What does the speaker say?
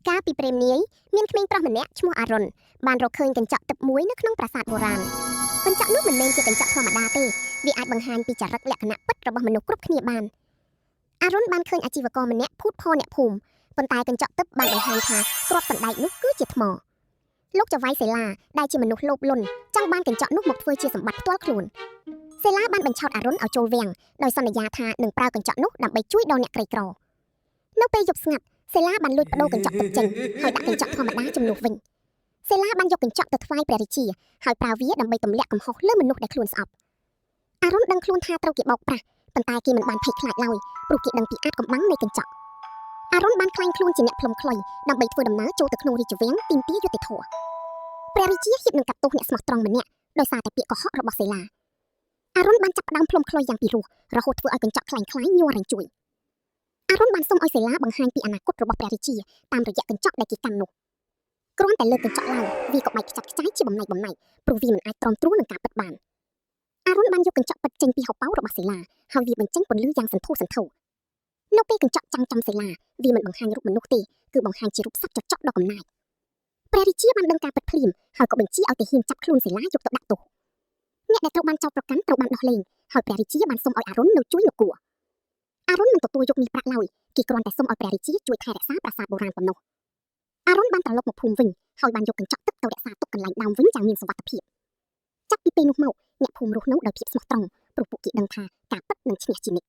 កាលពីព្រេងនាយមានក្មេងប្រុសម្នាក់ឈ្មោះអារុនបានរកឃើញកញ្ចក់ទឹកមួយនៅក្នុងប្រាសាទបុរាណកញ្ចក់នោះមិនមែនជាកញ្ចក់ធម្មតាទេវាអាចបង្ហាញពីចរិតលក្ខណៈពិតរបស់មនុស្សគ្រប់គ្នាបានអារុនបានឃើញអាជីវករម្នាក់ភូតភរអ្នកភូមិប៉ុន្តែកញ្ចក់ទឹកបានបង្ហាញថាគ្រាប់សណ្ដែកនោះគឺជាថ្មលោកចៅហ្វាយសេឡាដែលជាមនុស្សលោភលន់ចង់បានកញ្ចក់នោះមកធ្វើជាសម្បត្តិផ្ទាល់ខ្លួនសេឡាបានបញ្ឆោតអារុនឲ្យចូលវាំងដោយសន្យាថានឹងប្រើកញ្ចក់នោះដើម្បីជួយដល់អ្នកក្រីក្រនៅពេលយប់ស្ងាត់សេឡាបានលួចបដូរកញ្ចក់ទឹកចេញហើយដាក់កញ្ចក់ធម្មតាជំនួសវិញសេឡាបានយកកញ្ចក់ទៅថ្វាយព្រះរាជាហើយប្រើវាដើម្បីទម្លាក់កំហុសលើមនុស្សដែលខ្លួនស្អប់អារុនដឹងខ្លួនថាត្រូវគេបោកប្រាស់ប៉ុន្តែគេមិនបានភ័យខ្លាចឡើយព្រោះគេដឹងពីអាចកំបាំងនៃកញ្ចក់អារុនបានក្លែងខ្លួនជាអ្នកផ្លុំខ្លុយដើម្បីធ្វើដំណើរចូលទៅក្នុងរាជវាំងទាមទារយុត្តិធម៌ព្រះរាជាហ៊ាននឹងកាត់ទោសអ្នកស្មោះត្រង់ម្នាក់ដោយសារតែពាក្យកុហករបស់សេឡាអារុនបានចាប់ផ្ដើមផ្លុំខ្លុយយ៉ាងពិរោះរហូតធ្វើឲ្យកញ្ចក់คล้ายញ័ររញ្ជួយអារុនបានសុំឲ្យសេឡាបង្ហាញពីអនាគតរបស់ព្រះរាជាតាមរយៈកញ្ចក់ដែលគេកាន់នោះគ្រាន់តែលើកកញ្ចក់ឡើងវាក៏បែកខ្ចាត់ខ្ចាយជាបំណែកព្រោះវាមិនអាចទ្រាំទ្រនឹងការពិតបានអារុនបានយកកញ្ចក់ពិតចេញពីហោប៉ៅរបស់សេឡាហើយវាបញ្ចេញពន្លឺយ៉ាងសន្ធោសន្ធៅនៅពេលកញ្ចក់ចាំងចំសេឡាវាមិនបង្ហាញរូបមនុស្សទេគឺបង្ហាញជារូបសត្វចចកដ៏កំណាចព្រះរាជាបានដឹងការពិតភ្លាមហើយក៏បញ្ជាឲ្យទាហានចាប់ខ្លួនសេឡាយកទៅដាក់ទោសអ្នកដែលត្រូវបានចោទប្រកាន់ត្រូវបានដោះលែងហើយព្រះរាជាបានសុំឲ្យអារុននៅជួយនគរអារុនមិនទទួលយកមាសប្រាក់ឡើយគេគ្រាន់តែសុំឲ្យព្រះរាជាជួយថែរក្សាប្រាសាទបុរាណប៉ុណ្ណោះអារុនបានត្រឡប់មកភូមិវិញហើយបានយកកញ្ចក់ទឹកទៅរក្សាទុកកន្លែងដើមវិញយ៉ាងមានសុវត្ថិភាពចាប់ពីពេលនោះមកអ្នកភូមិរស់នៅដោយភាពស្មោះត្រង់ព្រោះពួកគេដឹងថាការពិតនឹងឈ្នះជានិច្ច